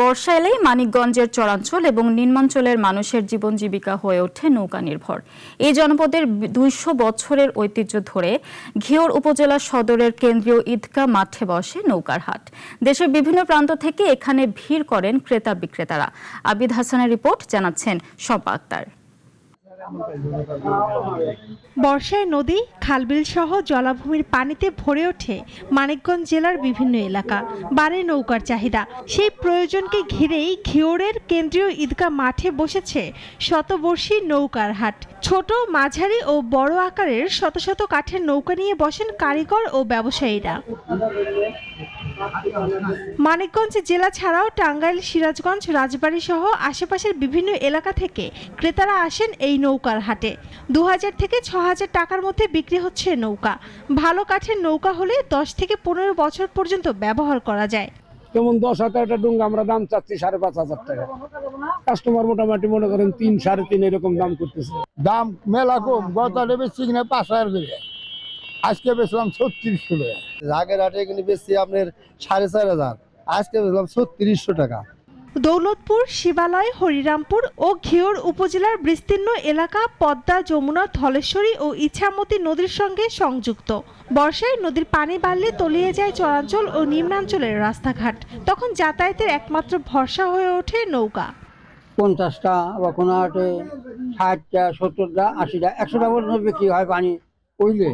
বর্ষা এলেই মানিকগঞ্জের চরাঞ্চল এবং নিম্নাঞ্চলের মানুষের জীবন জীবিকা হয়ে ওঠে নৌকা নির্ভর। এই জনপদের ২০০ বছরের ঐতিহ্য ধরে ঘিওর উপজেলা সদরের কেন্দ্রীয় ঈদগাহ মাঠে বসে নৌকার হাট। দেশের বিভিন্ন প্রান্ত থেকে এখানে ভিড় করেন ক্রেতা বিক্রেতারা। আবিদ হাসানের রিপোর্ট, জানাচ্ছেন শম্পা আক্তার। বর্ষায় নদী, খালবিল সহ জলাভূমির পানিতে ভরে ওঠে মানিকগঞ্জ জেলার বিভিন্ন এলাকা। বাড়ে নৌকার চাহিদা। সেই প্রয়োজনকে ঘিরেই ঘিওরের কেন্দ্রীয় ঈদগাহ মাঠে বসেছে শতবর্ষী নৌকার হাট। ছোট, মাঝারি ও বড় আকারের শত শত কাঠের নৌকা নিয়ে বসেন কারিগর ও ব্যবসায়ীরা। মানিকগঞ্জ জেলা ছাড়াও টাঙ্গাইল, সিরাজগঞ্জ, রাজবাড়ী সহ আশেপাশের বিভিন্ন এলাকা থেকে ক্রেতারা আসেন এই নৌকার হাটে। ২০০০ থেকে ৬০০০ টাকার মধ্যে বিক্রি হচ্ছে নৌকা। ভালো কাঠের নৌকা হলে ১০ থেকে ১৫ বছর পর্যন্ত ব্যবহার করা যায়। যেমন ১০,০০০ ডুঙ্গা আমরা দাম চাচ্ছি ৫,৫০০ টাকা। কাস্টমার মোটামুটি মনে করেন ৩, ৩.৫ এরকম দাম করতেছে। দাম মেলা কম, গতকালে বেশি কিনা ৫,০০০ করে, আজকে বেচলাম ৩৬০০ টাকা। আগের হাটে কিন্তু বেশি আপনার ৪,৫০০, আজকে বেচলাম ৩৬০০ টাকা। দৌলতপুর, শিবালয়, হরিরামপুর ও ঘিওর উপজেলার বিস্তীর্ণ এলাকা পদ্মা, যমুনা, ধলেশ্বরী ও ইছামতি নদীর সঙ্গে সংযুক্ত। বর্ষায় নদীর পানি বাড়লে তলিয়ে যায় চরাঞ্চল ও নিম্নাঞ্চলের রাস্তাঘাট। তখন যাতায়াতের একমাত্র ভরসা হয়ে ওঠে নৌকা। ৫০টা বা কোনো হাটে ৬০টা, ৭০টা, ৮০টা, ১০০টা পর্যন্ত বিক্রি হয় পানি উইলে।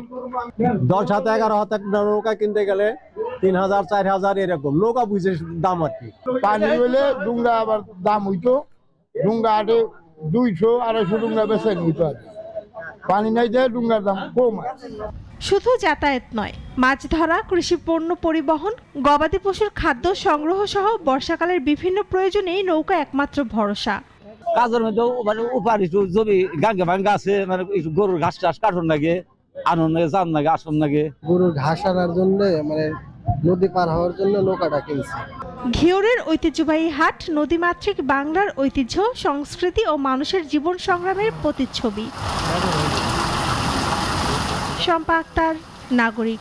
১০ হাতে ১১ হাতে নৌকা কিনতে গেলে ৩,০০০, ৪,০০০ এরকম নৌকা বুঝে দাম আর কি। পানি হইলে ডুঙ্গা আবার দাম হইতো, ডুঙ্গা হাটে ২০০, ২৫০ ডুঙ্গা বেচে নিত। পানি নাই দেয়, ডুঙ্গার দাম কম হয়। শুধু যাতায়াত নয়, মাছ ধরা, কৃষি পণ্য পরিবহন, গবাদি পশুর খাদ্য সংগ্রহ সহ বর্ষাকালের বিভিন্ন প্রয়োজনেই নৌকা একমাত্র ভরসা। কাজের মধ্যে মানে উপারি জমি গাঙ্গে ভাঙ্গা আছে, মানে গরুর ঘাস টাস কাটন লাগে, আনন লাগে, জান লাগে, আসন লাগে। গরুর ঘাস আনার জন্য মানে নদী পার হওয়ার জন্য নৌকাটা কিনছি। ঘিওরের ঐতিহ্যবাহী হাট নদীমাতৃক বাংলার ঐতিহ্য, সংস্কৃতি ও মানুষের জীবন সংগ্রামের প্রতিচ্ছবি। শম্পা আক্তার, নাগরিক।